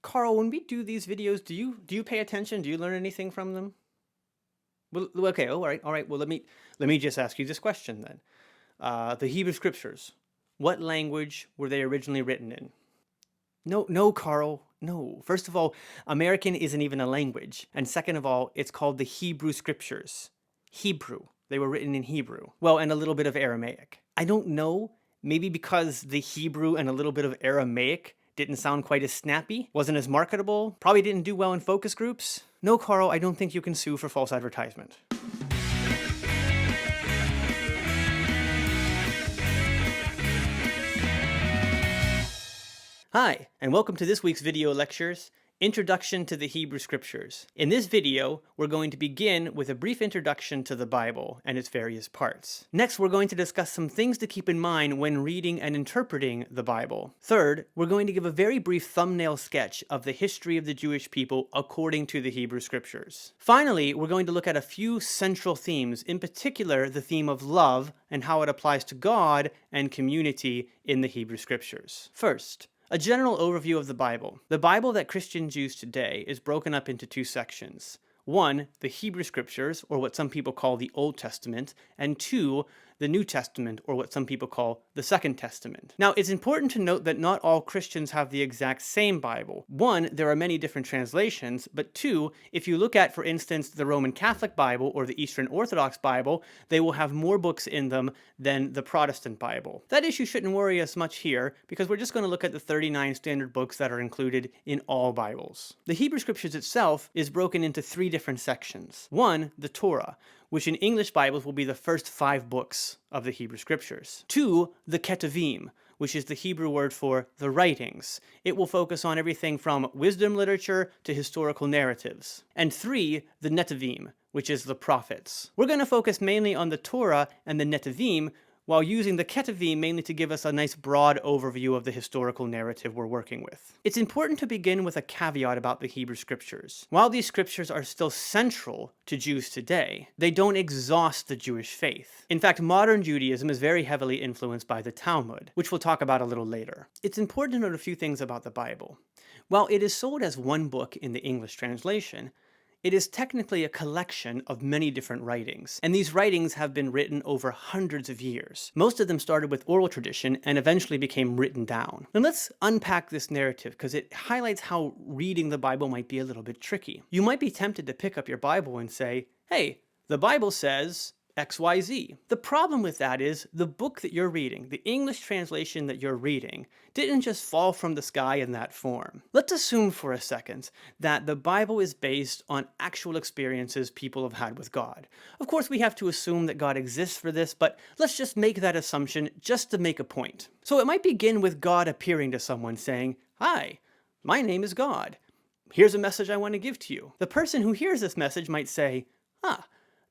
Carl, when we do these videos, do you pay attention? Do you learn anything from them? Well, okay, all right. Well, let me just ask you this question then. The Hebrew Scriptures, what language were they originally written in? No, no, Carl, no. First of all, American isn't even a language, and second of all, it's called the Hebrew Scriptures. Hebrew. They were written in Hebrew. Well, and a little bit of Aramaic. I don't know. Maybe because the Hebrew and a little bit of Aramaic didn't sound quite as snappy, wasn't as marketable, probably didn't do well in focus groups. No, Carl, I don't think you can sue for false advertisement. Hi, and welcome to this week's video lectures, Introduction to the Hebrew Scriptures. In this video, we're going to begin with a brief introduction to the Bible and its various parts. Next, we're going to discuss some things to keep in mind when reading and interpreting the Bible. Third, we're going to give a very brief thumbnail sketch of the history of the Jewish people according to the Hebrew Scriptures. Finally, we're going to look at a few central themes, in particular the theme of love and how it applies to God and community in the Hebrew Scriptures. First, a general overview of the Bible. The Bible that Christians use today is broken up into two sections. One, the Hebrew Scriptures, or what some people call the Old Testament, and two, the New Testament, or what some people call the Second Testament. Now, it's important to note that not all Christians have the exact same Bible. One, there are many different translations, but two, if you look at, for instance, the Roman Catholic Bible or the Eastern Orthodox Bible, they will have more books in them than the Protestant Bible. That issue shouldn't worry us much here, because we're just going to look at the 39 standard books that are included in all Bibles. The Hebrew Scriptures itself is broken into three different sections. One, the Torah, which in English Bibles will be the first 5 books of the Hebrew Scriptures. 2, the Ketuvim, which is the Hebrew word for the writings. It will focus on everything from wisdom literature to historical narratives. And 3, the Netavim, which is the prophets. We're going to focus mainly on the Torah and the Netavim, while using the Ketuvim mainly to give us a nice broad overview of the historical narrative we're working with. It's important to begin with a caveat about the Hebrew Scriptures. While these scriptures are still central to Jews today, they don't exhaust the Jewish faith. In fact, modern Judaism is very heavily influenced by the Talmud, which we'll talk about a little later. It's important to note a few things about the Bible. While it is sold as one book in the English translation, it is technically a collection of many different writings, and these writings have been written over hundreds of years. Most of them started with oral tradition and eventually became written down. And let's unpack this narrative because it highlights how reading the Bible might be a little bit tricky. You might be tempted to pick up your Bible and say, hey, the Bible says XYZ. The problem with that is the book that you're reading, the English translation that you're reading, didn't just fall from the sky in that form. Let's assume for a second that the Bible is based on actual experiences people have had with God. Of course, we have to assume that God exists for this, but let's just make that assumption just to make a point. So it might begin with God appearing to someone saying, "Hi, my name is God. Here's a message I want to give to you." The person who hears this message might say,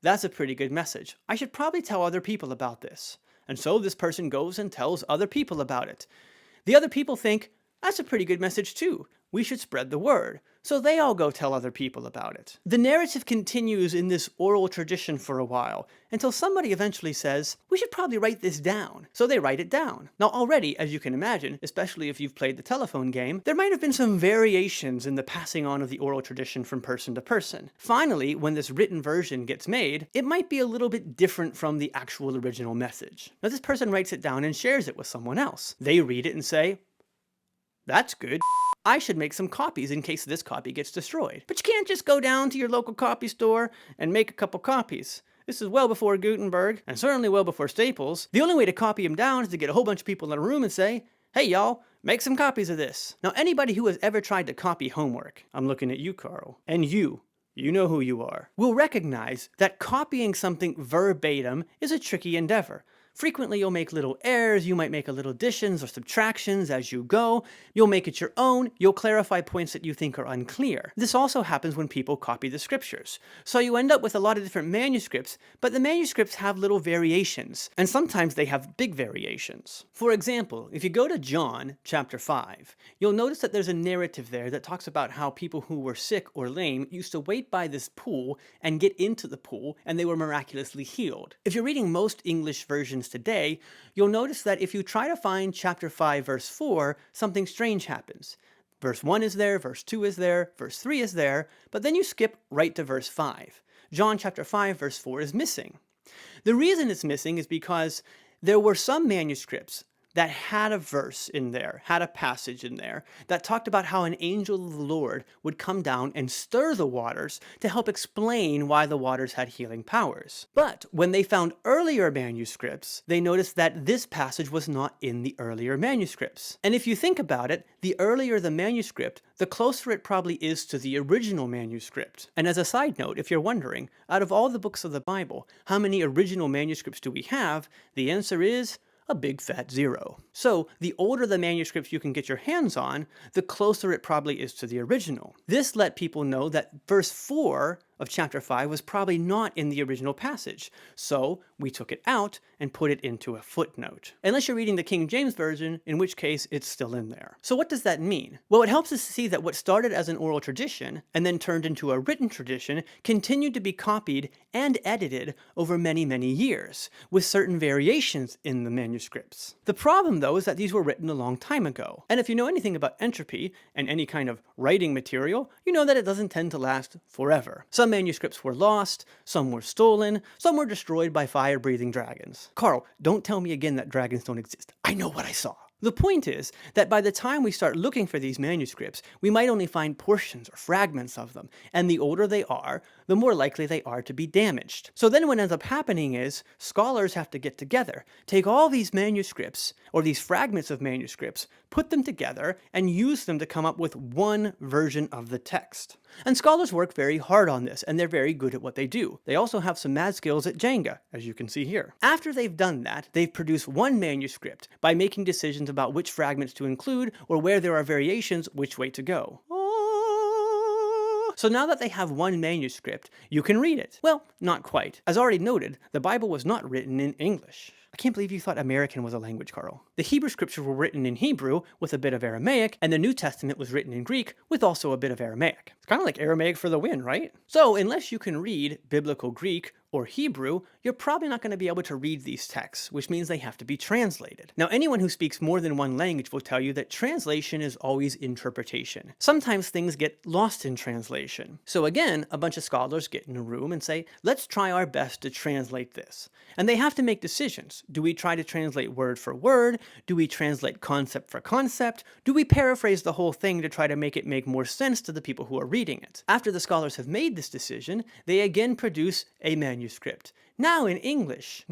that's a pretty good message. I should probably tell other people about this. And so this person goes and tells other people about it. The other people think, that's a pretty good message too. We should spread the word. So they all go tell other people about it. The narrative continues in this oral tradition for a while, until somebody eventually says, we should probably write this down. So they write it down. Now already, as you can imagine, especially if you've played the telephone game, there might have been some variations in the passing on of the oral tradition from person to person. Finally, when this written version gets made, it might be a little bit different from the actual original message. Now this person writes it down and shares it with someone else. They read it and say, that's good. I should make some copies in case this copy gets destroyed. But you can't just go down to your local copy store and make a couple copies. This is well before Gutenberg, and certainly well before Staples. The only way to copy them down is to get a whole bunch of people in a room and say, hey y'all, make some copies of this. Now anybody who has ever tried to copy homework, I'm looking at you, Carl, and you know who you are, will recognize that copying something verbatim is a tricky endeavor. Frequently, you'll make little errors, you might make a little additions or subtractions as you go, you'll make it your own, you'll clarify points that you think are unclear. This also happens when people copy the scriptures. So you end up with a lot of different manuscripts, but the manuscripts have little variations, and sometimes they have big variations. For example, if you go to John chapter 5, you'll notice that there's a narrative there that talks about how people who were sick or lame used to wait by this pool and get into the pool, and they were miraculously healed. If you're reading most English versions today, you'll notice that if you try to find chapter 5 verse 4, something strange happens. Verse 1 is there, verse 2 is there, verse 3 is there, but then you skip right to verse 5. John chapter 5 verse 4 is missing. The reason it's missing is because there were some manuscripts that had a verse in there, had a passage in there, that talked about how an angel of the Lord would come down and stir the waters to help explain why the waters had healing powers. But when they found earlier manuscripts, they noticed that this passage was not in the earlier manuscripts. And if you think about it, the earlier the manuscript, the closer it probably is to the original manuscript. And as a side note, if you're wondering, out of all the books of the Bible, how many original manuscripts do we have? The answer is a big fat 0. So the older the manuscripts you can get your hands on, the closer it probably is to the original. This let people know that verse 4 of chapter 5 was probably not in the original passage, so we took it out and put it into a footnote. Unless you're reading the King James Version, in which case it's still in there. So what does that mean? Well, it helps us see that what started as an oral tradition and then turned into a written tradition continued to be copied and edited over many, many years, with certain variations in the manuscripts. The problem, though, is that these were written a long time ago. And if you know anything about entropy and any kind of writing material, you know that it doesn't tend to last forever. Some manuscripts were lost, some were stolen, some were destroyed by fire-breathing dragons. Carl, don't tell me again that dragons don't exist. I know what I saw. The point is that by the time we start looking for these manuscripts, we might only find portions or fragments of them, and the older they are, the more likely they are to be damaged. So then what ends up happening is scholars have to get together, take all these manuscripts, or these fragments of manuscripts, put them together, and use them to come up with one version of the text. And scholars work very hard on this, and they're very good at what they do. They also have some mad skills at Jenga, as you can see here. After they've done that, they've produced one manuscript by making decisions about which fragments to include, or where there are variations, which way to go. So now that they have one manuscript, you can read it. Well, not quite. As already noted, the Bible was not written in English. I can't believe you thought American was a language, Carl. The Hebrew scriptures were written in Hebrew with a bit of Aramaic, and the New Testament was written in Greek with also a bit of Aramaic. It's kind of like Aramaic for the win, right? So unless you can read Biblical Greek or Hebrew, you're probably not going to be able to read these texts, which means they have to be translated. Now, anyone who speaks more than one language will tell you that translation is always interpretation. Sometimes things get lost in translation. So again, a bunch of scholars get in a room and say, let's try our best to translate this. And they have to make decisions. Do we try to translate word for word? Do we translate concept for concept? Do we paraphrase the whole thing to try to make it make more sense to the people who are reading it? After the scholars have made this decision, they again produce a manuscript, now in English.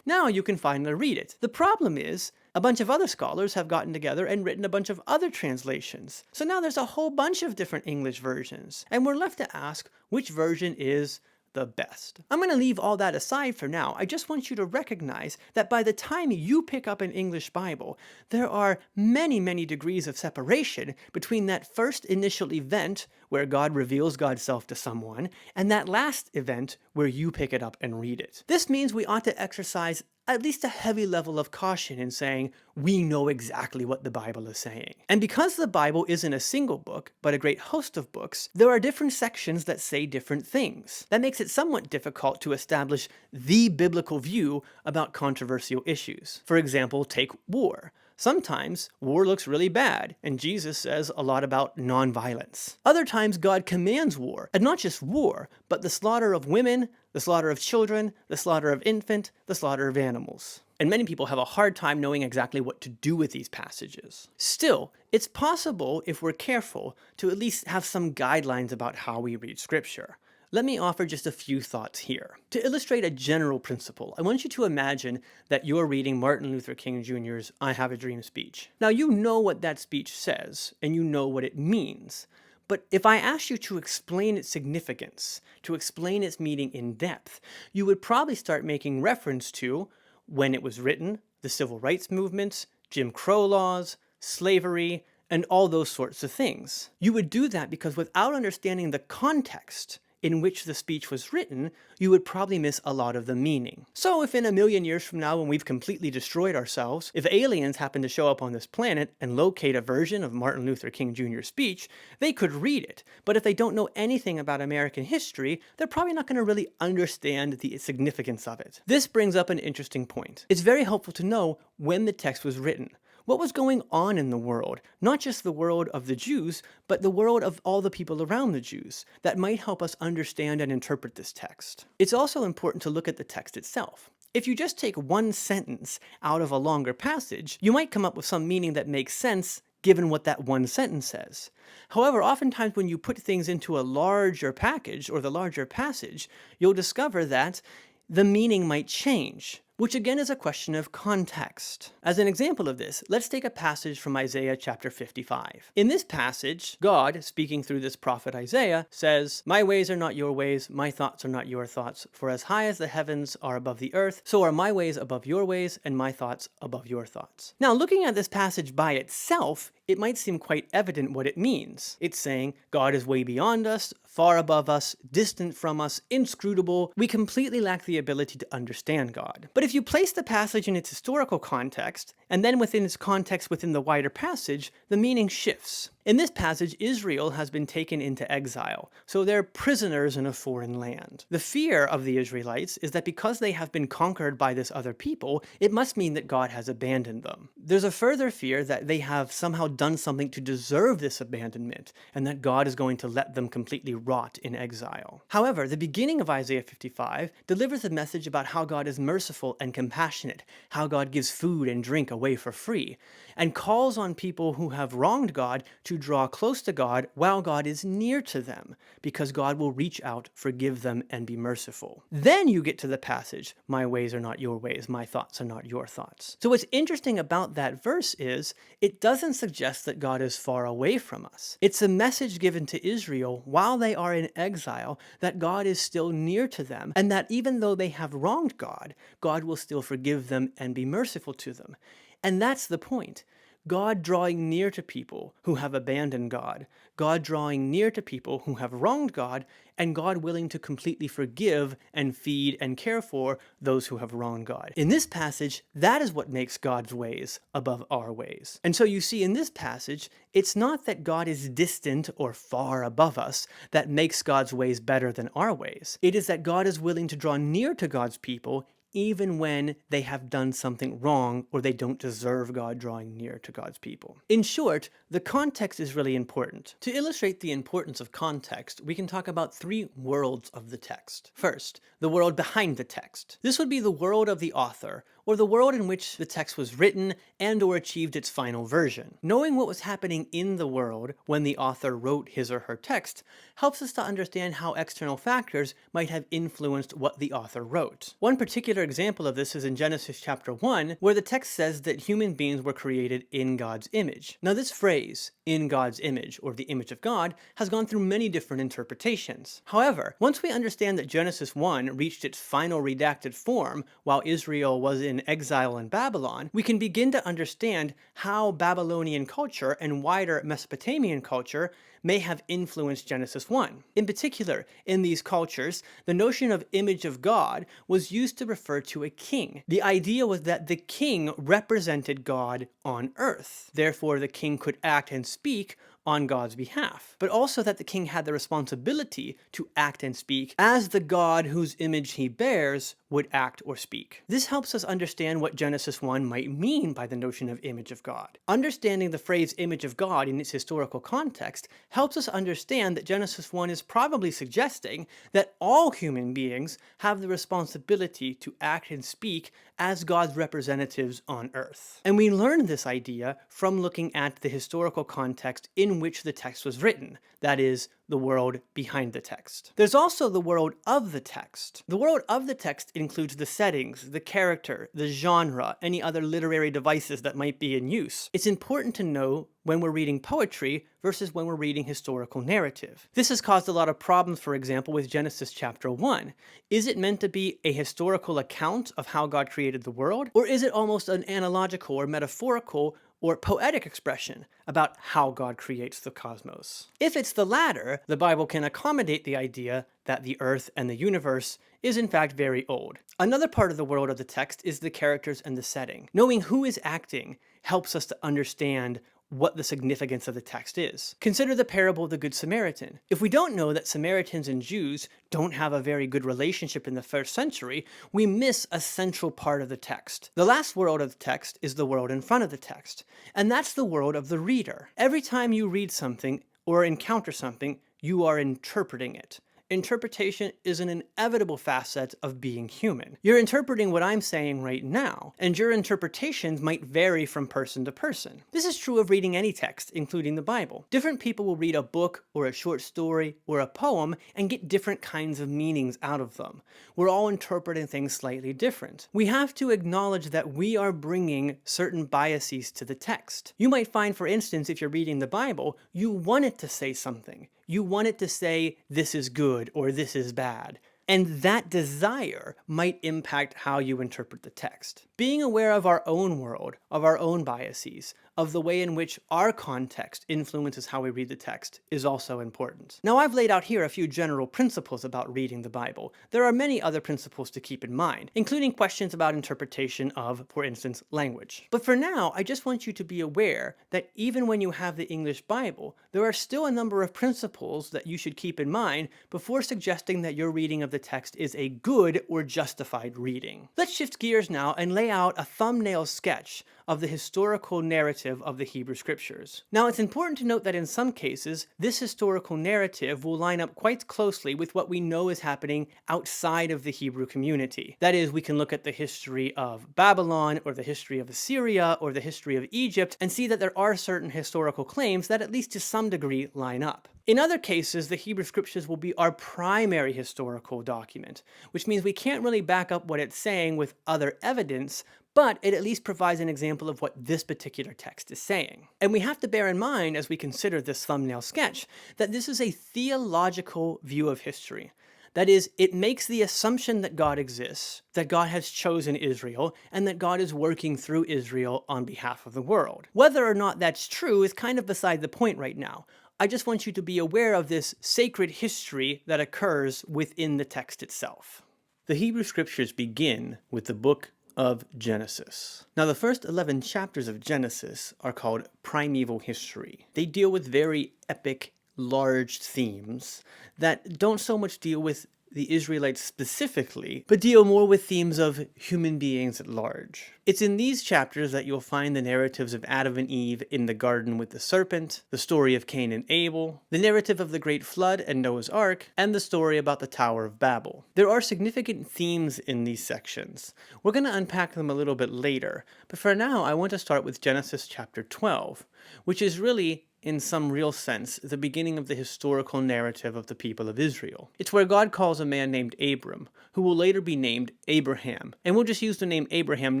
Now you can finally read it. The problem is, a bunch of other scholars have gotten together and written a bunch of other translations. So now there's a whole bunch of different English versions, and we're left to ask which version is the best. I'm going to leave all that aside for now. I just want you to recognize that by the time you pick up an English Bible, there are many, many degrees of separation between that first initial event where God reveals God's self to someone and that last event where you pick it up and read it. This means we ought to exercise at least a heavy level of caution in saying, we know exactly what the Bible is saying. And because the Bible isn't a single book, but a great host of books, there are different sections that say different things. That makes it somewhat difficult to establish the biblical view about controversial issues. For example, take war. Sometimes war looks really bad, and Jesus says a lot about nonviolence. Other times God commands war, and not just war, but the slaughter of women, the slaughter of children, the slaughter of infant, the slaughter of animals. And many people have a hard time knowing exactly what to do with these passages. Still, it's possible, if we're careful, to at least have some guidelines about how we read Scripture. Let me offer just a few thoughts here. To illustrate a general principle, I want you to imagine that you're reading Martin Luther King Jr.'s I Have a Dream speech. Now, you know what that speech says, and you know what it means. But if I asked you to explain its significance, to explain its meaning in depth, you would probably start making reference to when it was written, the civil rights movements, Jim Crow laws, slavery, and all those sorts of things. You would do that because without understanding the context in which the speech was written, you would probably miss a lot of the meaning. So if in a million years from now, when we've completely destroyed ourselves, if aliens happen to show up on this planet and locate a version of Martin Luther King Jr.'s speech, they could read it. But if they don't know anything about American history, they're probably not going to really understand the significance of it. This brings up an interesting point. It's very helpful to know when the text was written. what was going on in the world, not just the world of the Jews, but the world of all the people around the Jews, that might help us understand and interpret this text. It's also important to look at the text itself. If you just take one sentence out of a longer passage, you might come up with some meaning that makes sense given what that one sentence says. However, oftentimes when you put things into a larger package or the larger passage, you'll discover that the meaning might change, which again is a question of context. As an example of this, let's take a passage from Isaiah chapter 55. In this passage, God, speaking through this prophet Isaiah, says, "My ways are not your ways, my thoughts are not your thoughts. For as high as the heavens are above the earth, so are my ways above your ways, and my thoughts above your thoughts." Now, looking at this passage by itself, it might seem quite evident what it means. It's saying God is way beyond us, far above us, distant from us, inscrutable. We completely lack the ability to understand God. But if you place the passage in its historical context, and then within its context within the wider passage, the meaning shifts. In this passage, Israel has been taken into exile, so they're prisoners in a foreign land. The fear of the Israelites is that because they have been conquered by this other people, it must mean that God has abandoned them. There's a further fear that they have somehow done something to deserve this abandonment, and that God is going to let them completely rot in exile. However, the beginning of Isaiah 55 delivers a message about how God is merciful and compassionate, how God gives food and drink away for free, and calls on people who have wronged God to draw close to God while God is near to them, because God will reach out, forgive them, and be merciful. Then you get to the passage, "My ways are not your ways, my thoughts are not your thoughts." So what's interesting about that verse is, it doesn't suggest that God is far away from us. It's a message given to Israel while they are in exile that God is still near to them, and that even though they have wronged God, God will still forgive them and be merciful to them. And that's the point. God drawing near to people who have abandoned God, God drawing near to people who have wronged God, and God willing to completely forgive and feed and care for those who have wronged God. In this passage, that is what makes God's ways above our ways. And so you see in this passage, it's not that God is distant or far above us that makes God's ways better than our ways. It is that God is willing to draw near to God's people even when they have done something wrong or they don't deserve God drawing near to God's people. In short, the context is really important. To illustrate the importance of context, we can talk about three worlds of the text. First, the world behind the text. This would be the world of the author, or the world in which the text was written and or achieved its final version. Knowing what was happening in the world when the author wrote his or her text helps us to understand how external factors might have influenced what the author wrote. One particular example of this is in Genesis chapter 1, where the text says that human beings were created in God's image. Now this phrase, "in God's image," or the image of God, has gone through many different interpretations. However, once we understand that Genesis 1 reached its final redacted form while Israel was in exile in Babylon, we can begin to understand how Babylonian culture and wider Mesopotamian culture may have influenced Genesis 1. In particular, in these cultures, the notion of image of God was used to refer to a king. The idea was that the king represented God on earth. Therefore, the king could act and speak on God's behalf, but also that the king had the responsibility to act and speak as the God whose image he bears would act or speak. This helps us understand what Genesis 1 might mean by the notion of image of God. Understanding the phrase image of God in its historical context helps us understand that Genesis 1 is probably suggesting that all human beings have the responsibility to act and speak as God's representatives on earth. And we learn this idea from looking at the historical context in which the text was written, that is, the world behind the text. There's also the world of the text. The world of the text includes the settings, the character, the genre, any other literary devices that might be in use. It's important to know when we're reading poetry versus when we're reading historical narrative. This has caused a lot of problems, for example, with Genesis chapter 1. Is it meant to be a historical account of how God created the world? Or is it almost an analogical or metaphorical or poetic expression about how God creates the cosmos? If it's the latter, the Bible can accommodate the idea that the earth and the universe is in fact very old. Another part of the world of the text is the characters and the setting. Knowing who is acting helps us to understand what the significance of the text is. Consider the parable of the Good Samaritan. If we don't know that Samaritans and Jews don't have a very good relationship in the first century, we miss a central part of the text. The last world of the text is the world in front of the text, and that's the world of the reader. Every time you read something or encounter something, you are interpreting it. Interpretation is an inevitable facet of being human. You're interpreting what I'm saying right now, and your interpretations might vary from person to person. This is true of reading any text, including the Bible. Different people will read a book or a short story or a poem and get different kinds of meanings out of them. We're all interpreting things slightly different. We have to acknowledge that we are bringing certain biases to the text. You might find, for instance, if you're reading the Bible, you want it to say something. You want it to say, this is good or this is bad. And that desire might impact how you interpret the text. Being aware of our own world, of our own biases, of the way in which our context influences how we read the text is also important. Now, I've laid out here a few general principles about reading the Bible. There are many other principles to keep in mind, including questions about interpretation of, for instance, language. But for now, I just want you to be aware that even when you have the English Bible, there are still a number of principles that you should keep in mind before suggesting that your reading of the text is a good or justified reading. Let's shift gears now and lay out a thumbnail sketch of the historical narrative of the Hebrew Scriptures. Now, it's important to note that in some cases, this historical narrative will line up quite closely with what we know is happening outside of the Hebrew community. That is, we can look at the history of Babylon, or the history of Assyria, or the history of Egypt, and see that there are certain historical claims that at least to some degree line up. In other cases, the Hebrew Scriptures will be our primary historical document, which means we can't really back up what it's saying with other evidence, but it at least provides an example of what this particular text is saying. And we have to bear in mind, as we consider this thumbnail sketch, that this is a theological view of history. That is, it makes the assumption that God exists, that God has chosen Israel, and that God is working through Israel on behalf of the world. Whether or not that's true is kind of beside the point right now. I just want you to be aware of this sacred history that occurs within the text itself. The Hebrew Scriptures begin with the book of Genesis. Now, the first 11 chapters of Genesis are called primeval history. They deal with very epic, large themes that don't so much deal with the Israelites specifically, but deal more with themes of human beings at large. It's in these chapters that you'll find the narratives of Adam and Eve in the garden with the serpent, the story of Cain and Abel, the narrative of the Great Flood and Noah's Ark, and the story about the Tower of Babel. There are significant themes in these sections. We're going to unpack them a little bit later, but for now I want to start with Genesis chapter 12, which is really, in some real sense, the beginning of the historical narrative of the people of Israel. It's where God calls a man named Abram, who will later be named Abraham. And we'll just use the name Abraham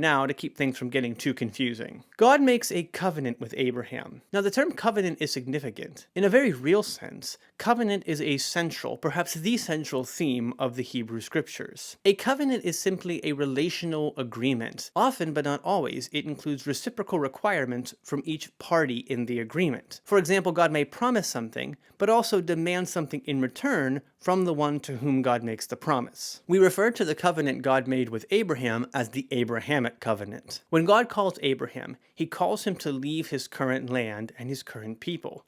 now to keep things from getting too confusing. God makes a covenant with Abraham. Now, the term covenant is significant. In a very real sense, covenant is a central, perhaps the central theme of the Hebrew Scriptures. A covenant is simply a relational agreement. Often, but not always, it includes reciprocal requirements from each party in the agreement. For example, God may promise something, but also demand something in return from the one to whom God makes the promise. We refer to the covenant God made with Abraham as the Abrahamic covenant. When God calls Abraham, he calls him to leave his current land and his current people.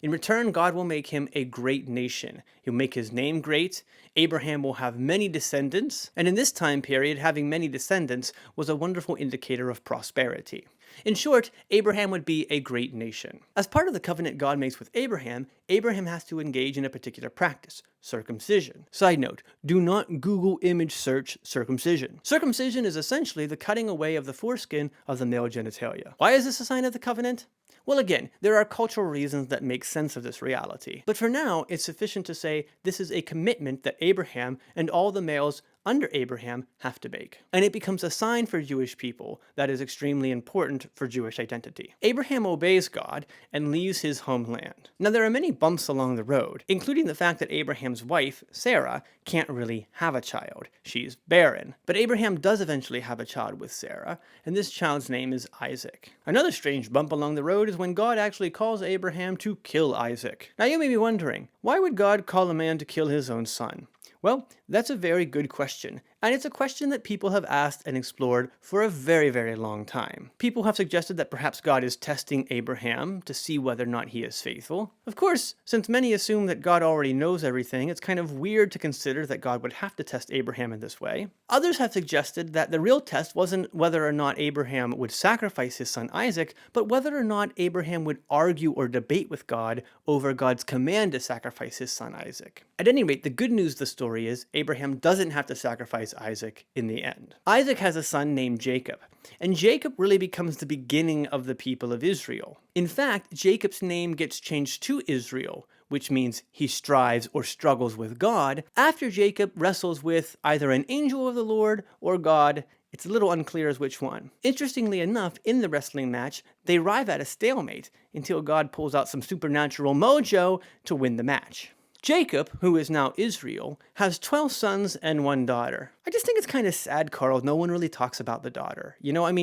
In return, God will make him a great nation. He'll make his name great. Abraham will have many descendants. And in this time period, having many descendants was a wonderful indicator of prosperity. In short, Abraham would be a great nation. As part of the covenant God makes with Abraham, Abraham has to engage in a particular practice, circumcision. Side note, do not Google image search circumcision. Circumcision is essentially the cutting away of the foreskin of the male genitalia. Why is this a sign of the covenant? Well, again, there are cultural reasons that make sense of this reality. But for now, it's sufficient to say this is a commitment that Abraham and all the males under Abraham have to make. And it becomes a sign for Jewish people that is extremely important for Jewish identity. Abraham obeys God and leaves his homeland. Now, there are many bumps along the road, including the fact that Abraham's wife, Sarah, can't really have a child. She's barren. But Abraham does eventually have a child with Sarah, and this child's name is Isaac. Another strange bump along the road is when God actually calls Abraham to kill Isaac. Now, you may be wondering, why would God call a man to kill his own son? Well, that's a very good question, And it's a question that people have asked and explored for a very, very long time. People have suggested that perhaps God is testing Abraham to see whether or not he is faithful. Of course, since many assume that God already knows everything, it's kind of weird to consider that God would have to test Abraham in this way. Others have suggested that the real test wasn't whether or not Abraham would sacrifice his son Isaac, but whether or not Abraham would argue or debate with God over God's command to sacrifice his son Isaac. At any rate, the good news of the story is Abraham doesn't have to sacrifice Isaac in the end. Isaac has a son named Jacob, and Jacob really becomes the beginning of the people of Israel. In fact, Jacob's name gets changed to Israel, which means he strives or struggles with God, after Jacob wrestles with either an angel of the Lord or God. It's a little unclear as which one. Interestingly enough, in the wrestling match, they arrive at a stalemate until God pulls out some supernatural mojo to win the match. Jacob, who is now Israel, has 12 sons and 1 daughter. I just think it's kind of sad, Carl. No one really talks about the daughter.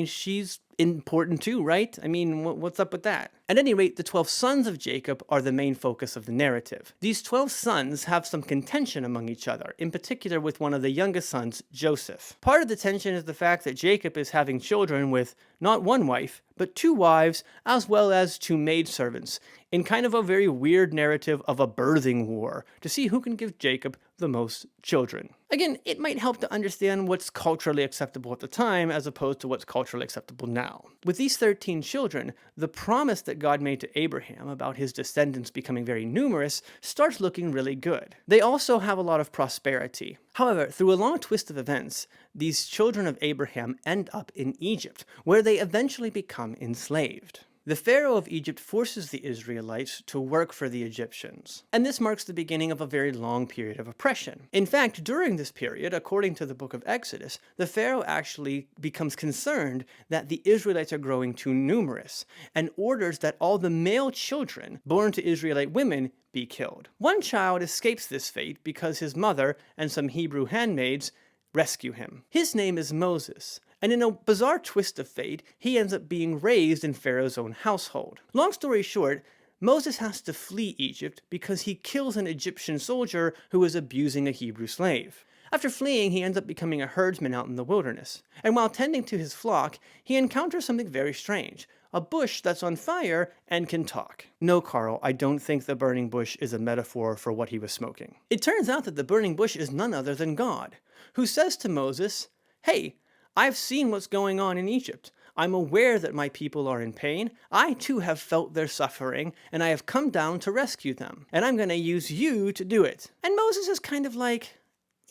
She's important too, right? What's up with that? At any rate, the 12 sons of Jacob are the main focus of the narrative. These 12 sons have some contention among each other, in particular with one of the youngest sons, Joseph. Part of the tension is the fact that Jacob is having children with not one wife, but 2 wives, as well as 2 maidservants, in kind of a very weird narrative of a birthing war, to see who can give Jacob the most children. Again, it might help to understand what's culturally acceptable at the time as opposed to what's culturally acceptable now. With these 13 children, the promise that God made to Abraham about his descendants becoming very numerous starts looking really good. They also have a lot of prosperity. However, through a long twist of events, these children of Abraham end up in Egypt, where they eventually become enslaved. The Pharaoh of Egypt forces the Israelites to work for the Egyptians, and this marks the beginning of a very long period of oppression. In fact, during this period, according to the book of Exodus, the Pharaoh actually becomes concerned that the Israelites are growing too numerous, and orders that all the male children born to Israelite women be killed. One child escapes this fate because his mother and some Hebrew handmaids rescue him. His name is Moses, and in a bizarre twist of fate, he ends up being raised in Pharaoh's own household. Long story short, Moses has to flee Egypt because he kills an Egyptian soldier who is abusing a Hebrew slave. After fleeing, he ends up becoming a herdsman out in the wilderness, and while tending to his flock, he encounters something very strange. A bush that's on fire and can talk. No, Carl, I don't think the burning bush is a metaphor for what he was smoking. It turns out that the burning bush is none other than God, who says to Moses, "Hey, I've seen what's going on in Egypt. I'm aware that my people are in pain. I too have felt their suffering, and I have come down to rescue them. And I'm going to use you to do it." And Moses is kind of like,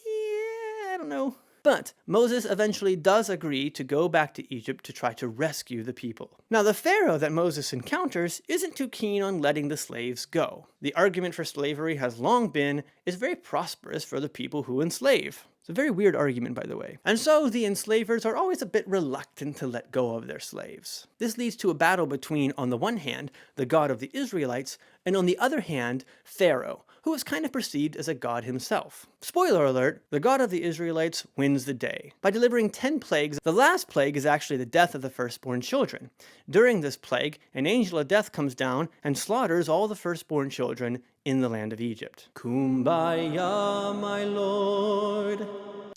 I don't know. But Moses eventually does agree to go back to Egypt to try to rescue the people. Now, the Pharaoh that Moses encounters isn't too keen on letting the slaves go. The argument for slavery has long been, it's very prosperous for the people who enslave. It's a very weird argument, by the way. And so the enslavers are always a bit reluctant to let go of their slaves. This leads to a battle between, on the one hand, the God of the Israelites, and on the other hand, Pharaoh, who is kind of perceived as a god himself. Spoiler alert, the God of the Israelites wins the day by delivering 10 plagues. The last plague is actually the death of the firstborn children. During this plague, an angel of death comes down and slaughters all the firstborn children in the land of Egypt. Kumbaya, my lord.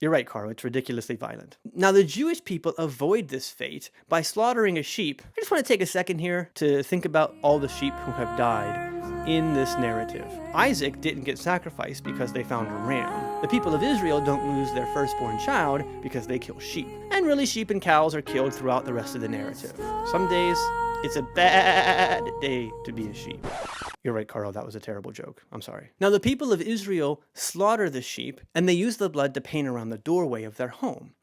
You're right, Carl, it's ridiculously violent. Now, the Jewish people avoid this fate by slaughtering a sheep. I just want to take a second here to think about all the sheep who have died in this narrative. Isaac didn't get sacrificed because they found a ram. The people of Israel don't lose their firstborn child because they kill sheep. And really, sheep and cows are killed throughout the rest of the narrative. Some days, it's a bad day to be a sheep. You're right, Carl, that was a terrible joke. I'm sorry. Now, the people of Israel slaughter the sheep, and they use the blood to paint around the doorway of their home.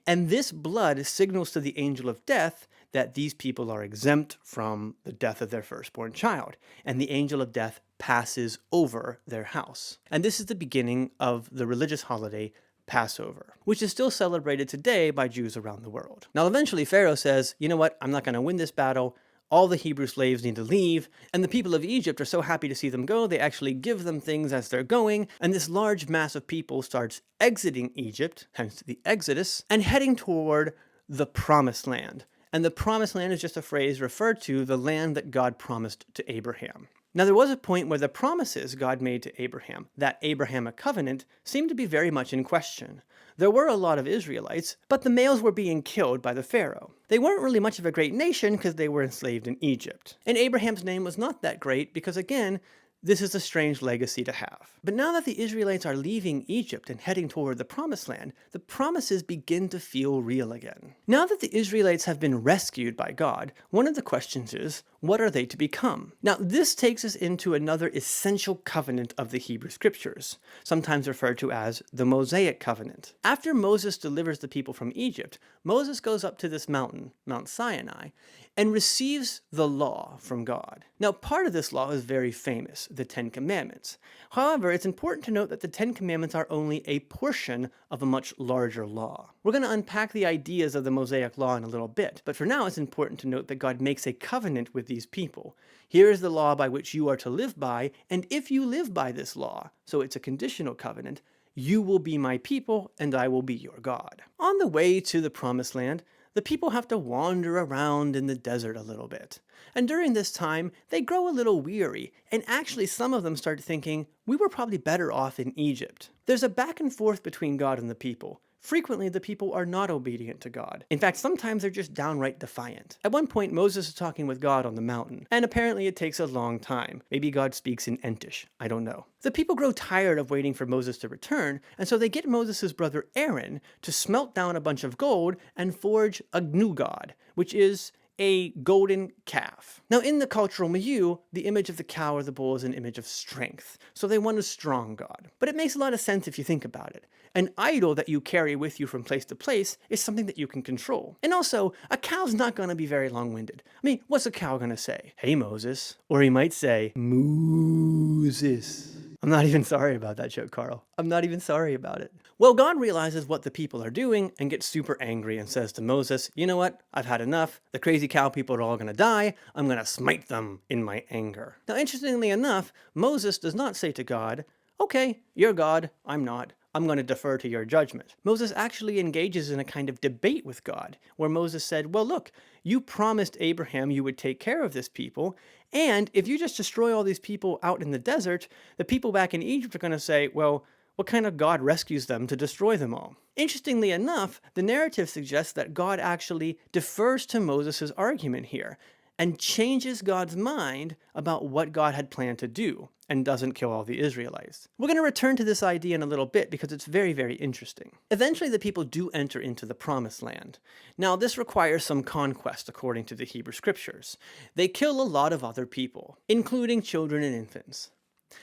And this blood signals to the angel of death that these people are exempt from the death of their firstborn child, and the angel of death passes over their house. And this is the beginning of the religious holiday Passover, which is still celebrated today by Jews around the world. Now, eventually, Pharaoh says, you know what, I'm not going to win this battle. All the Hebrew slaves need to leave, and the people of Egypt are so happy to see them go, they actually give them things as they're going, and this large mass of people starts exiting Egypt, hence the Exodus, and heading toward the Promised Land. And the Promised Land is just a phrase referred to the land that God promised to Abraham. Now there was a point where the promises God made to Abraham, that Abrahamic covenant, seemed to be very much in question. There were a lot of Israelites, but the males were being killed by the Pharaoh. They weren't really much of a great nation because they were enslaved in Egypt. And Abraham's name was not that great because, again, this is a strange legacy to have. But now that the Israelites are leaving Egypt and heading toward the Promised Land, the promises begin to feel real again. Now that the Israelites have been rescued by God, one of the questions is, what are they to become? Now, this takes us into another essential covenant of the Hebrew Scriptures, sometimes referred to as the Mosaic Covenant. After Moses delivers the people from Egypt, Moses goes up to this mountain, Mount Sinai, and receives the law from God. Now, part of this law is very famous, the Ten Commandments. However, it's important to note that the Ten Commandments are only a portion of a much larger law. We're going to unpack the ideas of the Mosaic Law in a little bit, but for now it's important to note that God makes a covenant with these people. Here is the law by which you are to live by, and if you live by this law, so it's a conditional covenant, you will be my people and I will be your God. On the way to the Promised Land, the people have to wander around in the desert a little bit. And during this time, they grow a little weary, and actually some of them start thinking, we were probably better off in Egypt. There's a back and forth between God and the people. Frequently, the people are not obedient to God. In fact, sometimes they're just downright defiant. At one point, Moses is talking with God on the mountain, and apparently it takes a long time. Maybe God speaks in Entish, I don't know. The people grow tired of waiting for Moses to return, and so they get Moses' brother Aaron to smelt down a bunch of gold and forge a new god, which is a golden calf. Now, in the cultural milieu, the image of the cow or the bull is an image of strength, so they want a strong god. But it makes a lot of sense if you think about it. An idol that you carry with you from place to place is something that you can control. And also, a cow's not going to be very long-winded. I mean, what's a cow going to say? Hey, Moses. Or he might say, Moses. I'm not even sorry about that joke, Carl. I'm not even sorry about it. Well, God realizes what the people are doing and gets super angry and says to Moses, you know what? I've had enough. The crazy cow people are all going to die. I'm going to smite them in my anger. Now, interestingly enough, Moses does not say to God, okay, you're God, I'm not. I'm going to defer to your judgment. Moses actually engages in a kind of debate with God, where Moses said, well, look, you promised Abraham you would take care of this people, and if you just destroy all these people out in the desert, the people back in Egypt are going to say, well, what kind of God rescues them to destroy them all? Interestingly enough, the narrative suggests that God actually defers to Moses' argument here, and changes God's mind about what God had planned to do, and doesn't kill all the Israelites. We're going to return to this idea in a little bit because it's very, very interesting. Eventually, the people do enter into the Promised Land. Now, this requires some conquest according to the Hebrew Scriptures. They kill a lot of other people, including children and infants.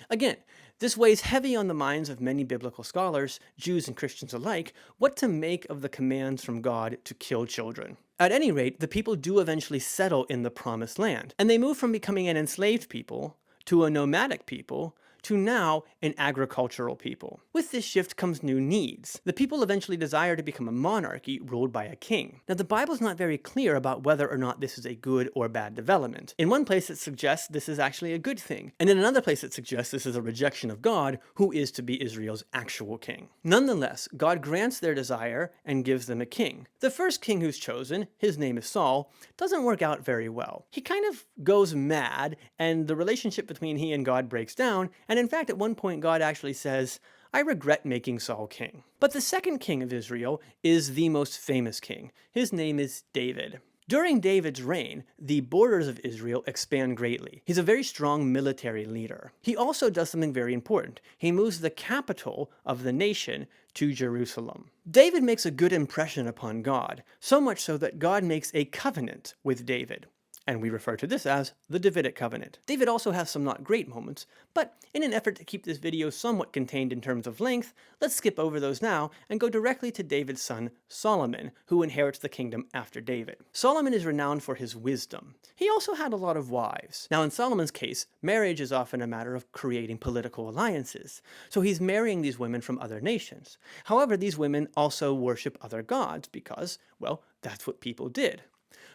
Again, this weighs heavy on the minds of many biblical scholars, Jews and Christians alike, what to make of the commands from God to kill children. At any rate, the people do eventually settle in the Promised Land, and they move from becoming an enslaved people to a nomadic people, to now an agricultural people. With this shift comes new needs. The people eventually desire to become a monarchy ruled by a king. Now, the Bible's not very clear about whether or not this is a good or bad development. In one place it suggests this is actually a good thing, and in another place it suggests this is a rejection of God, who is to be Israel's actual king. Nonetheless, God grants their desire and gives them a king. The first king who's chosen, his name is Saul, doesn't work out very well. He kind of goes mad, and the relationship between he and God breaks down, and in fact, at one point, God actually says, I regret making Saul king. But the second king of Israel is the most famous king. His name is David. During David's reign, the borders of Israel expand greatly. He's a very strong military leader. He also does something very important. He moves the capital of the nation to Jerusalem. David makes a good impression upon God, so much so that God makes a covenant with David. And we refer to this as the Davidic covenant. David also has some not great moments, but in an effort to keep this video somewhat contained in terms of length, let's skip over those now and go directly to David's son Solomon, who inherits the kingdom after David. Solomon is renowned for his wisdom. He also had a lot of wives. Now in Solomon's case, marriage is often a matter of creating political alliances, so he's marrying these women from other nations. However, these women also worship other gods because, well, that's what people did.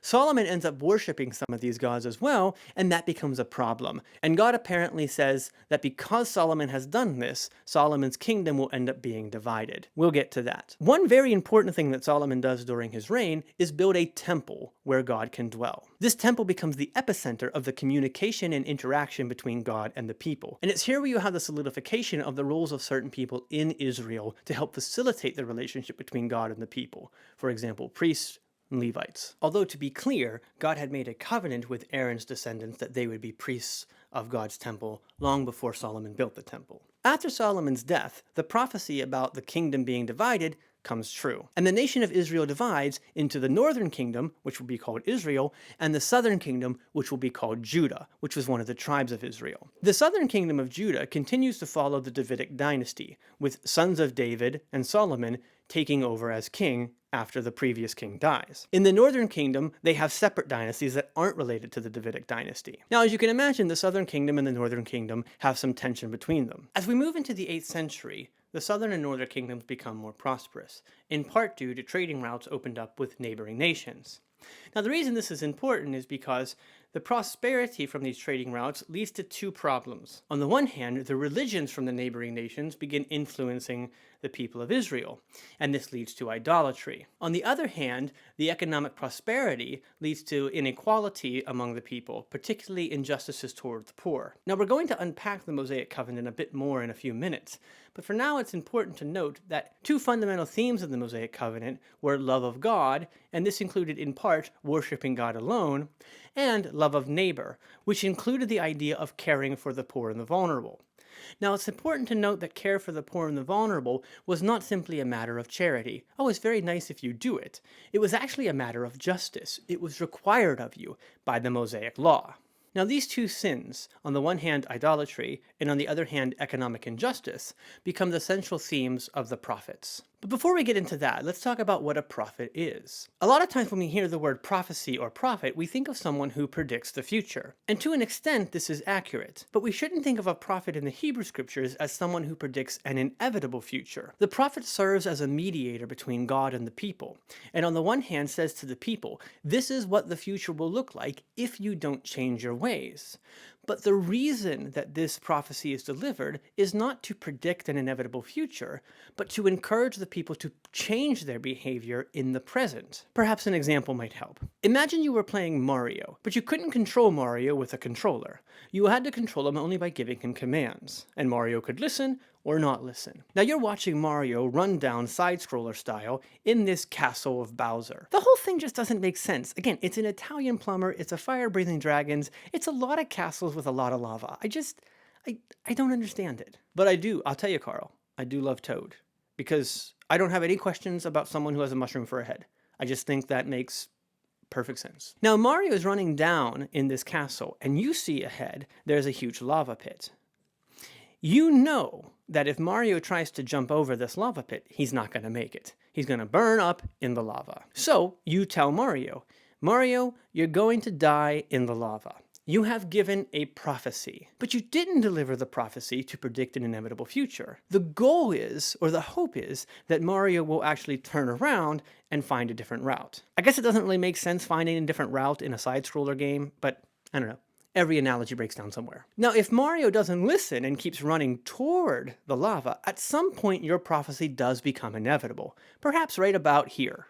Solomon ends up worshiping some of these gods as well, and that becomes a problem. And God apparently says that because Solomon has done this, Solomon's kingdom will end up being divided. We'll get to that. One very important thing that Solomon does during his reign is build a temple where God can dwell. This temple becomes the epicenter of the communication and interaction between God and the people. And it's here where you have the solidification of the roles of certain people in Israel to help facilitate the relationship between God and the people. For example, priests and Levites. Although, to be clear, God had made a covenant with Aaron's descendants that they would be priests of God's temple long before Solomon built the temple. After Solomon's death, the prophecy about the kingdom being divided comes true. And the nation of Israel divides into the northern kingdom, which will be called Israel, and the southern kingdom, which will be called Judah, which was one of the tribes of Israel. The southern kingdom of Judah continues to follow the Davidic dynasty, with sons of David and Solomon taking over as king after the previous king dies. In the northern kingdom, they have separate dynasties that aren't related to the Davidic dynasty. Now, as you can imagine, the southern kingdom and the northern kingdom have some tension between them. As we move into the 8th century, the southern and northern kingdoms become more prosperous, in part due to trading routes opened up with neighboring nations. Now, the reason this is important is because the prosperity from these trading routes leads to two problems. On the one hand, the religions from the neighboring nations begin influencing the people of Israel, and this leads to idolatry. On the other hand, the economic prosperity leads to inequality among the people, particularly injustices toward the poor. Now, we're going to unpack the Mosaic Covenant a bit more in a few minutes, but for now it's important to note that two fundamental themes of the Mosaic Covenant were love of God, and this included in part worshiping God alone, and love of neighbor, which included the idea of caring for the poor and the vulnerable. Now, it's important to note that care for the poor and the vulnerable was not simply a matter of charity. Oh, it's very nice if you do it. It was actually a matter of justice. It was required of you by the Mosaic law. Now, these two sins, on the one hand idolatry, and on the other hand economic injustice, become the central themes of the prophets. But before we get into that, let's talk about what a prophet is. A lot of times when we hear the word prophecy or prophet, we think of someone who predicts the future. And to an extent, this is accurate. But we shouldn't think of a prophet in the Hebrew Scriptures as someone who predicts an inevitable future. The prophet serves as a mediator between God and the people. And on the one hand says to the people, this is what the future will look like if you don't change your ways. But the reason that this prophecy is delivered is not to predict an inevitable future, but to encourage the people to change their behavior in the present. Perhaps an example might help. Imagine you were playing Mario, but you couldn't control Mario with a controller. You had to control him only by giving him commands, and Mario could listen or not listen. Now you're watching Mario run down side-scroller style in this castle of Bowser. The whole thing just doesn't make sense. Again, it's an Italian plumber, it's a fire-breathing dragons, it's a lot of castles with a lot of lava. I don't understand it. But I'll tell you, Carl, I do love Toad. Because I don't have any questions about someone who has a mushroom for a head. I just think that makes perfect sense. Now Mario is running down in this castle, and you see ahead there's a huge lava pit. You know that if Mario tries to jump over this lava pit, he's not going to make it. He's going to burn up in the lava. So you tell Mario, Mario, you're going to die in the lava. You have given a prophecy, but you didn't deliver the prophecy to predict an inevitable future. The goal is, or the hope is, that Mario will actually turn around and find a different route. I guess it doesn't really make sense finding a different route in a side-scroller game, but I don't know. Every analogy breaks down somewhere. Now, if Mario doesn't listen and keeps running toward the lava, at some point your prophecy does become inevitable, perhaps right about here.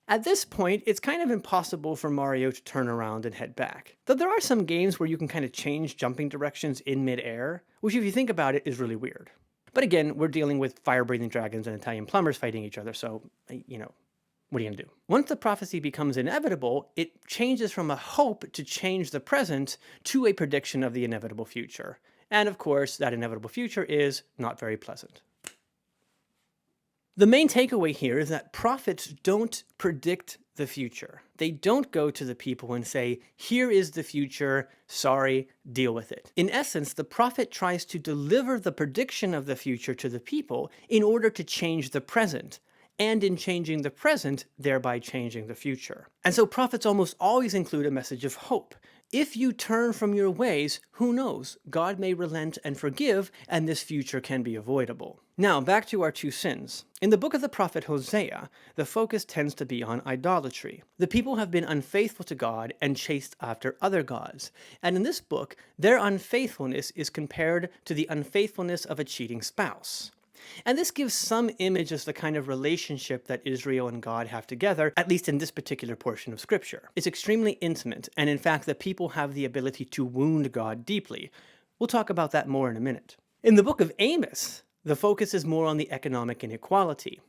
At this point, it's kind of impossible for Mario to turn around and head back. Though there are some games where you can kind of change jumping directions in midair, which if you think about it is really weird. But again, we're dealing with fire-breathing dragons and Italian plumbers fighting each other, so, what are you going to do? Once the prophecy becomes inevitable, it changes from a hope to change the present to a prediction of the inevitable future. And of course, that inevitable future is not very pleasant. The main takeaway here is that prophets don't predict the future. They don't go to the people and say, here is the future, sorry, deal with it. In essence, the prophet tries to deliver the prediction of the future to the people in order to change the present, and in changing the present, thereby changing the future. And so prophets almost always include a message of hope. If you turn from your ways, who knows? God may relent and forgive, and this future can be avoidable. Now, back to our two sins. In the book of the prophet Hosea, the focus tends to be on idolatry. The people have been unfaithful to God and chased after other gods. And in this book, their unfaithfulness is compared to the unfaithfulness of a cheating spouse. And this gives some image as the kind of relationship that Israel and God have together, at least in this particular portion of Scripture. It's extremely intimate, and in fact, the people have the ability to wound God deeply. We'll talk about that more in a minute. In the book of Amos, the focus is more on the economic inequality.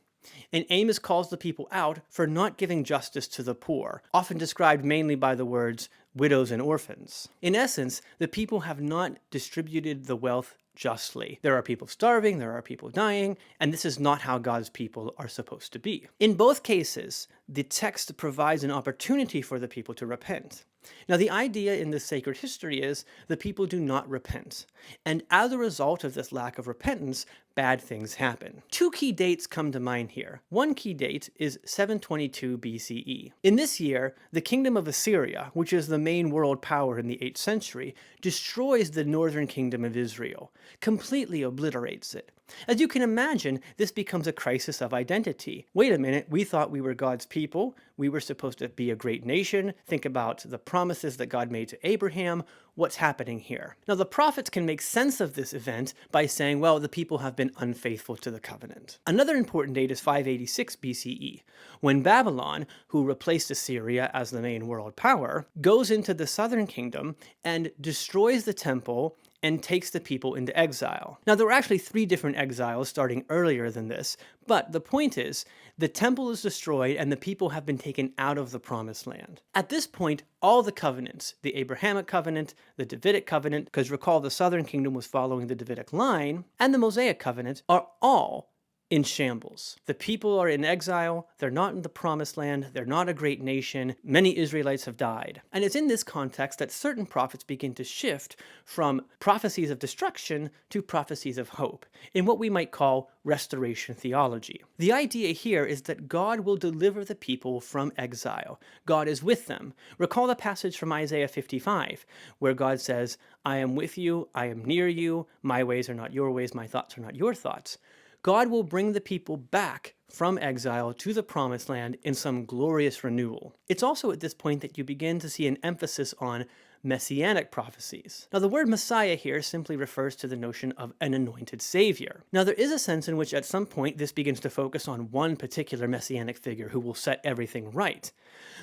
And Amos calls the people out for not giving justice to the poor, often described mainly by the words widows and orphans. In essence, the people have not distributed the wealth justly. There are people starving, there are people dying, and this is not how God's people are supposed to be. In both cases, the text provides an opportunity for the people to repent. Now, the idea in this sacred history is the people do not repent, and as a result of this lack of repentance, bad things happen. Two key dates come to mind here. One key date is 722 BCE. In this year, the kingdom of Assyria, which is the main world power in the 8th century, destroys the northern kingdom of Israel, completely obliterates it. As you can imagine, this becomes a crisis of identity. Wait a minute, we thought we were God's people. We were supposed to be a great nation. Think about the promises that God made to Abraham. What's happening here? Now, the prophets can make sense of this event by saying, well, the people have been unfaithful to the covenant. Another important date is 586 BCE, when Babylon, who replaced Assyria as the main world power, goes into the southern kingdom and destroys the temple and takes the people into exile. Now, there were actually 3 different exiles starting earlier than this, but the point is, the temple is destroyed and the people have been taken out of the promised land. At this point, all the covenants, the Abrahamic covenant, the Davidic covenant, because recall the southern kingdom was following the Davidic line, and the Mosaic covenant are all in shambles. The people are in exile, they're not in the promised land, they're not a great nation, many Israelites have died. And it's in this context that certain prophets begin to shift from prophecies of destruction to prophecies of hope, in what we might call restoration theology. The idea here is that God will deliver the people from exile. God is with them. Recall the passage from Isaiah 55, where God says, I am with you, I am near you, my ways are not your ways, my thoughts are not your thoughts. God will bring the people back from exile to the promised land in some glorious renewal. It's also at this point that you begin to see an emphasis on messianic prophecies. Now, the word Messiah here simply refers to the notion of an anointed savior. Now, there is a sense in which at some point this begins to focus on one particular messianic figure who will set everything right.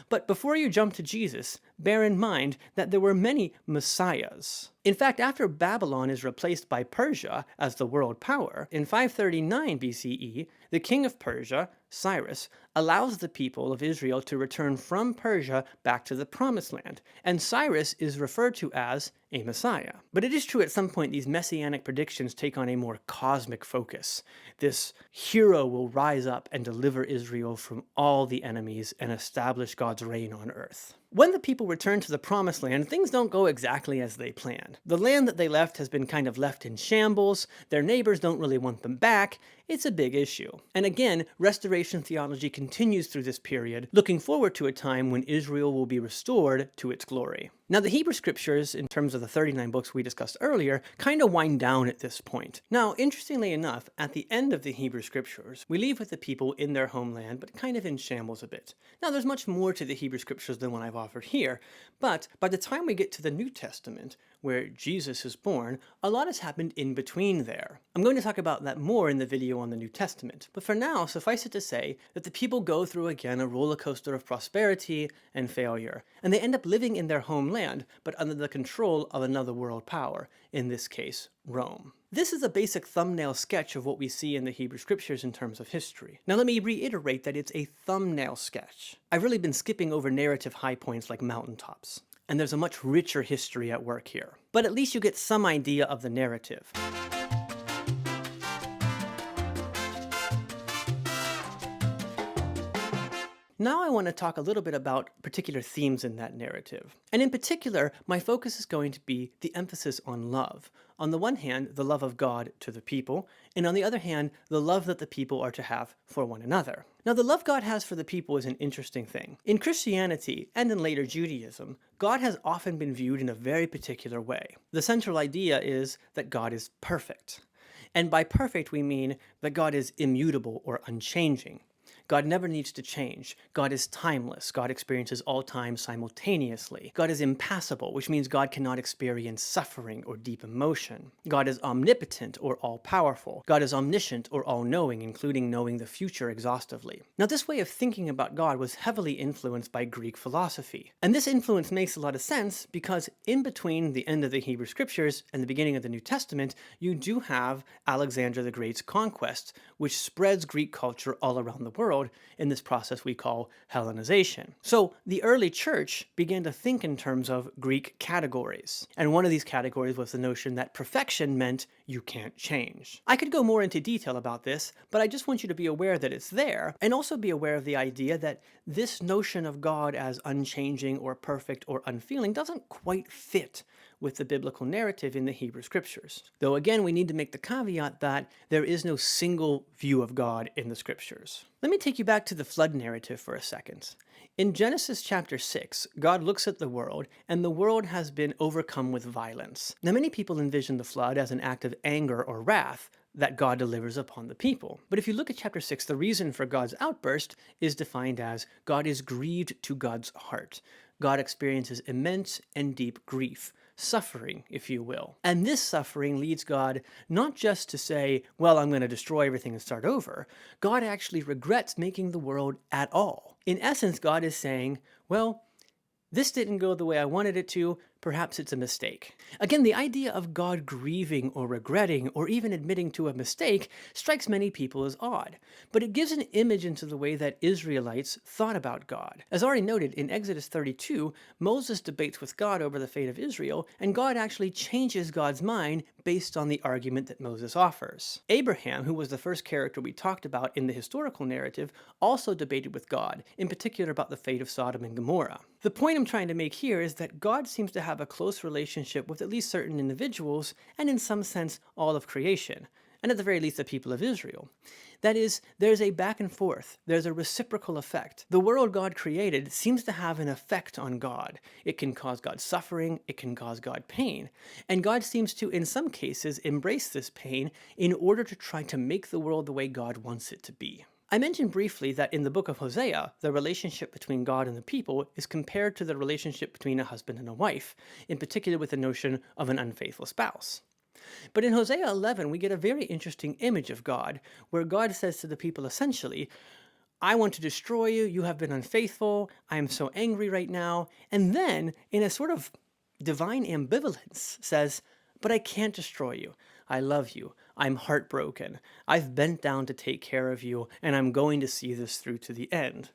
But before you jump to Jesus, bear in mind that there were many messiahs. In fact, after Babylon is replaced by Persia as the world power, in 539 BCE, the king of Persia, Cyrus, allows the people of Israel to return from Persia back to the promised land, and Cyrus is referred to as a Messiah. But it is true at some point these messianic predictions take on a more cosmic focus. This hero will rise up and deliver Israel from all the enemies and establish God's reign on earth. When the people return to the promised land, things don't go exactly as they planned. The land that they left has been kind of left in shambles, their neighbors don't really want them back, it's a big issue. And again, restoration theology continues through this period, looking forward to a time when Israel will be restored to its glory. Now, the Hebrew Scriptures, in terms of the 39 books we discussed earlier, kind of wind down at this point. Now, interestingly enough, at the end of the Hebrew Scriptures, we leave with the people in their homeland, but kind of in shambles a bit. Now, there's much more to the Hebrew Scriptures than what I've offered here, but by the time we get to the New Testament, where Jesus is born, a lot has happened in between there. I'm going to talk about that more in the video on the New Testament, but for now, suffice it to say that the people go through again a roller coaster of prosperity and failure, and they end up living in their homeland, but under the control of another world power, in this case, Rome. This is a basic thumbnail sketch of what we see in the Hebrew Scriptures in terms of history. Now let me reiterate that it's a thumbnail sketch. I've really been skipping over narrative high points like mountaintops, and there's a much richer history at work here. But at least you get some idea of the narrative. Now I want to talk a little bit about particular themes in that narrative. And in particular, my focus is going to be the emphasis on love. On the one hand, the love of God to the people, and on the other hand, the love that the people are to have for one another. Now, the love God has for the people is an interesting thing. In Christianity, and in later Judaism, God has often been viewed in a very particular way. The central idea is that God is perfect. And by perfect, we mean that God is immutable or unchanging. God never needs to change. God is timeless. God experiences all time simultaneously. God is impassible, which means God cannot experience suffering or deep emotion. God is omnipotent or all-powerful. God is omniscient or all-knowing, including knowing the future exhaustively. Now, this way of thinking about God was heavily influenced by Greek philosophy. And this influence makes a lot of sense because in between the end of the Hebrew Scriptures and the beginning of the New Testament, you do have Alexander the Great's conquest, which spreads Greek culture all around the world in this process we call Hellenization. So the early church began to think in terms of Greek categories. And one of these categories was the notion that perfection meant you can't change. I could go more into detail about this, but I just want you to be aware that it's there, and also be aware of the idea that this notion of God as unchanging or perfect or unfeeling doesn't quite fit with the biblical narrative in the Hebrew Scriptures. Though again, we need to make the caveat that there is no single view of God in the Scriptures. Let me take you back to the flood narrative for a second. In Genesis chapter 6, God looks at the world, and the world has been overcome with violence. Now, many people envision the flood as an act of anger or wrath that God delivers upon the people. But if you look at chapter 6, the reason for God's outburst is defined as God is grieved to God's heart. God experiences immense and deep grief. Suffering, if you will. And this suffering leads God not just to say, well, I'm going to destroy everything and start over. God actually regrets making the world at all. In essence, God is saying, well, this didn't go the way I wanted it to. Perhaps it's a mistake. Again, the idea of God grieving or regretting or even admitting to a mistake strikes many people as odd, but it gives an image into the way that Israelites thought about God. As already noted, in Exodus 32, Moses debates with God over the fate of Israel, and God actually changes God's mind based on the argument that Moses offers. Abraham, who was the first character we talked about in the historical narrative, also debated with God, in particular about the fate of Sodom and Gomorrah. The point I'm trying to make here is that God seems to have a close relationship with at least certain individuals, and in some sense, all of creation, and at the very least the people of Israel. That is, there's a back and forth, there's a reciprocal effect. The world God created seems to have an effect on God. It can cause God suffering, it can cause God pain, and God seems to, in some cases, embrace this pain in order to try to make the world the way God wants it to be. I mentioned briefly that in the book of Hosea, the relationship between God and the people is compared to the relationship between a husband and a wife, in particular with the notion of an unfaithful spouse. But in Hosea 11, we get a very interesting image of God, where God says to the people essentially, I want to destroy you, you have been unfaithful, I am so angry right now, and then, in a sort of divine ambivalence, says, but I can't destroy you. I love you. I'm heartbroken. I've bent down to take care of you, and I'm going to see this through to the end.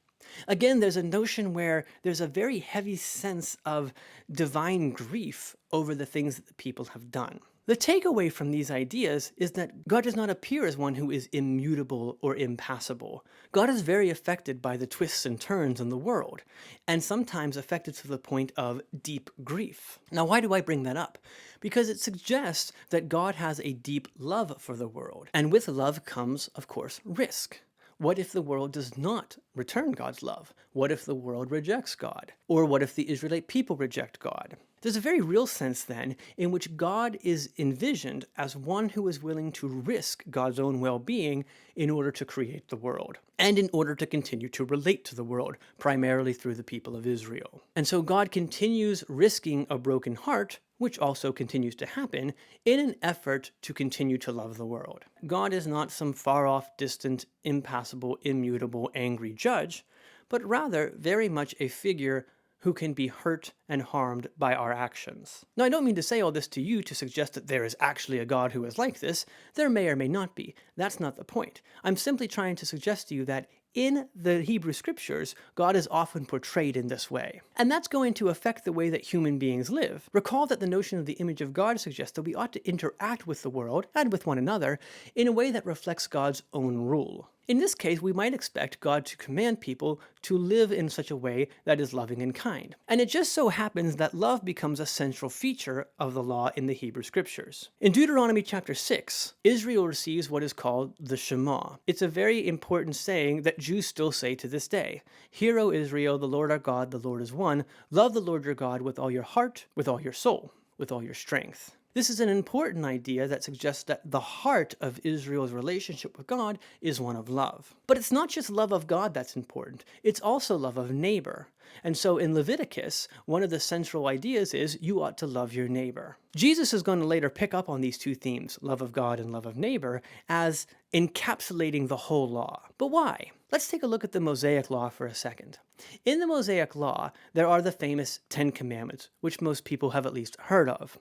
Again, there's a notion where there's a very heavy sense of divine grief over the things that the people have done. The takeaway from these ideas is that God does not appear as one who is immutable or impassible. God is very affected by the twists and turns in the world, and sometimes affected to the point of deep grief. Now, why do I bring that up? Because it suggests that God has a deep love for the world, and with love comes, of course, risk. What if the world does not return God's love? What if the world rejects God? Or what if the Israelite people reject God? There's a very real sense, then, in which God is envisioned as one who is willing to risk God's own well-being in order to create the world, and in order to continue to relate to the world, primarily through the people of Israel. And so God continues risking a broken heart, which also continues to happen, in an effort to continue to love the world. God is not some far-off, distant, impassible, immutable, angry judge, but rather very much a figure who can be hurt and harmed by our actions. Now, I don't mean to say all this to you to suggest that there is actually a God who is like this. There may or may not be. That's not the point. I'm simply trying to suggest to you that in the Hebrew Scriptures, God is often portrayed in this way. And that's going to affect the way that human beings live. Recall that the notion of the image of God suggests that we ought to interact with the world and with one another in a way that reflects God's own rule. In this case, we might expect God to command people to live in such a way that is loving and kind. And it just so happens that love becomes a central feature of the law in the Hebrew Scriptures. In Deuteronomy chapter 6, Israel receives what is called the Shema. It's a very important saying that Jews still say to this day. Hear, O Israel, the Lord our God, the Lord is one. Love the Lord your God with all your heart, with all your soul, with all your strength. This is an important idea that suggests that the heart of Israel's relationship with God is one of love. But it's not just love of God that's important, it's also love of neighbor. And so in Leviticus, one of the central ideas is you ought to love your neighbor. Jesus is going to later pick up on these two themes, love of God and love of neighbor, as encapsulating the whole law. But why? Let's take a look at the Mosaic Law for a second. In the Mosaic Law, there are the famous 10 Commandments, which most people have at least heard of.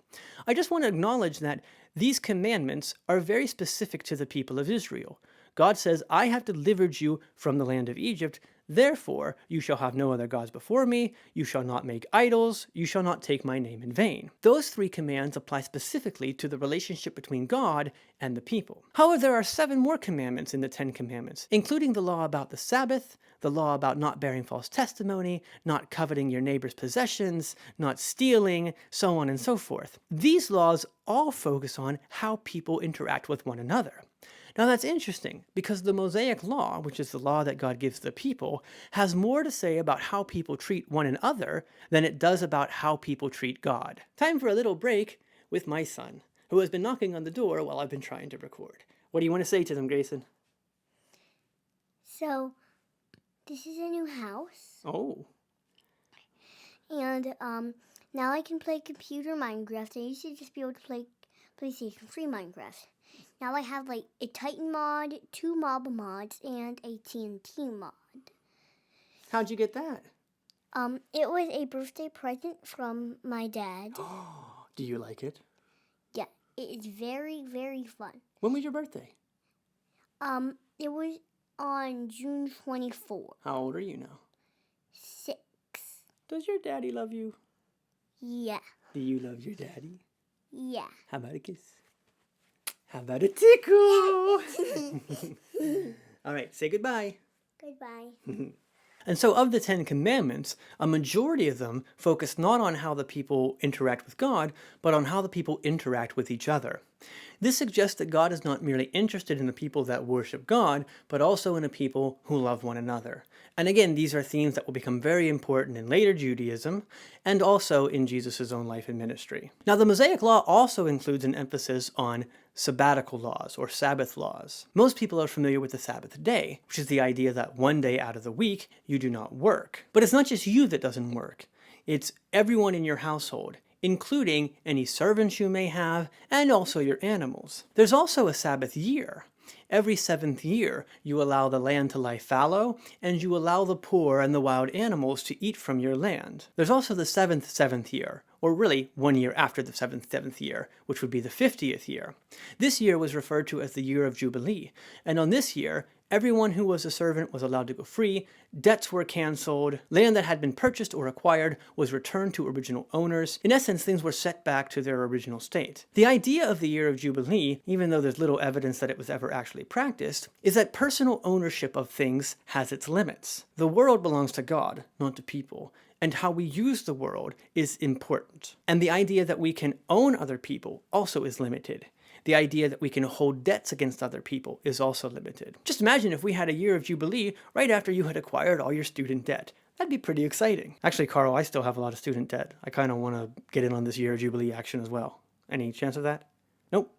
I just want to acknowledge that these commandments are very specific to the people of Israel. God says, I have delivered you from the land of Egypt. Therefore, you shall have no other gods before me. You shall not make idols. You shall not take my name in vain. Those 3 commands apply specifically to the relationship between God and the people. However, there are 7 more commandments in the 10 Commandments, including the law about the Sabbath, the law about not bearing false testimony, not coveting your neighbor's possessions, not stealing, so on and so forth. These laws all focus on how people interact with one another. Now that's interesting, because the Mosaic Law, which is the law that God gives the people, has more to say about how people treat one another than it does about how people treat God. Time for a little break with my son, who has been knocking on the door while I've been trying to record. What do you want to say to them, Grayson? So, this is a new house. Oh. And now I can play computer Minecraft. I used to just be able to play PlayStation 3 Minecraft. Now I have like a Titan mod, 2 mob mods, and a TNT mod. How'd you get that? It was a birthday present from my dad. Do you like it? Yeah, it is very, very fun. When was your birthday? It was on June 24. How old are you now? 6. Does your daddy love you? Yeah. Do you love your daddy? Yeah. How about a kiss? How about a tickle? All right, say goodbye. Goodbye. And so of the 10 Commandments, a majority of them focus not on how the people interact with God, but on how the people interact with each other. This suggests that God is not merely interested in the people that worship God, but also in the people who love one another. And again, these are themes that will become very important in later Judaism, and also in Jesus' own life and ministry. Now, the Mosaic Law also includes an emphasis on sabbatical laws, or Sabbath laws. Most people are familiar with the Sabbath day, which is the idea that one day out of the week you do not work. But it's not just you that doesn't work. It's everyone in your household, including any servants you may have, and also your animals. There's also a Sabbath year. Every 7th year, you allow the land to lie fallow, and you allow the poor and the wild animals to eat from your land. There's also the 7th year, or really 1 year after the 7th year, which would be the 50th year. This year was referred to as the year of Jubilee, and on this year, everyone who was a servant was allowed to go free, debts were canceled, land that had been purchased or acquired was returned to original owners. In essence, things were set back to their original state. The idea of the year of Jubilee, even though there's little evidence that it was ever actually practiced, is that personal ownership of things has its limits. The world belongs to God, not to people, and how we use the world is important. And the idea that we can own other people also is limited. The idea that we can hold debts against other people is also limited. Just imagine if we had a year of Jubilee right after you had acquired all your student debt. That'd be pretty exciting. Actually, Carl, I still have a lot of student debt. I kind of want to get in on this year of Jubilee action as well. Any chance of that? Nope.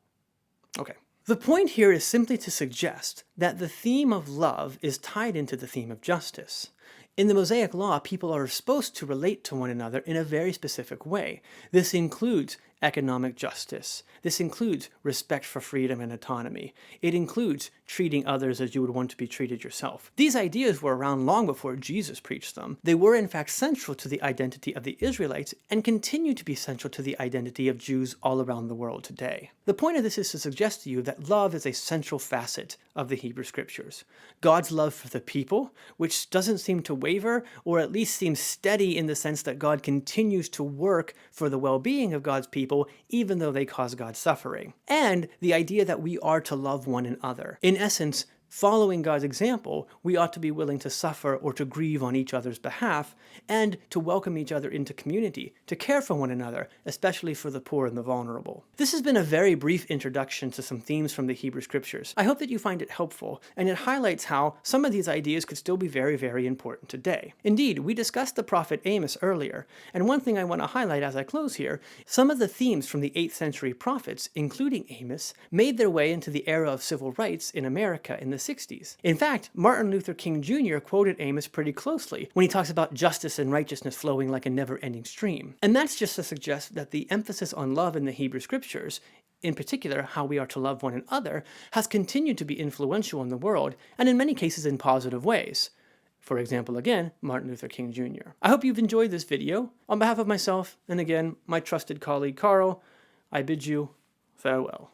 Okay. The point here is simply to suggest that the theme of love is tied into the theme of justice. In the Mosaic Law, people are supposed to relate to one another in a very specific way. This includes economic justice. This includes respect for freedom and autonomy. It includes treating others as you would want to be treated yourself. These ideas were around long before Jesus preached them. They were in fact central to the identity of the Israelites and continue to be central to the identity of Jews all around the world today. The point of this is to suggest to you that love is a central facet of the Hebrew Scriptures. God's love for the people, which doesn't seem to waver, or at least seems steady in the sense that God continues to work for the well-being of God's people, even though they cause God suffering. And the idea that we are to love one another. In essence, Following God's example, we ought to be willing to suffer or to grieve on each other's behalf, and to welcome each other into community, to care for one another, especially for the poor and the vulnerable. This has been a very brief introduction to some themes from the Hebrew Scriptures. I hope that you find it helpful, and it highlights how some of these ideas could still be very, very important today. Indeed, we discussed the prophet Amos earlier, and one thing I want to highlight as I close here, some of the themes from the 8th century prophets, including Amos, made their way into the era of civil rights in America in the 60s. In fact, Martin Luther King Jr. quoted Amos pretty closely when he talks about justice and righteousness flowing like a never-ending stream. And that's just to suggest that the emphasis on love in the Hebrew Scriptures, in particular how we are to love one another, has continued to be influential in the world, and in many cases in positive ways. For example, again, Martin Luther King Jr. I hope you've enjoyed this video. On behalf of myself, and again, my trusted colleague Carl, I bid you farewell.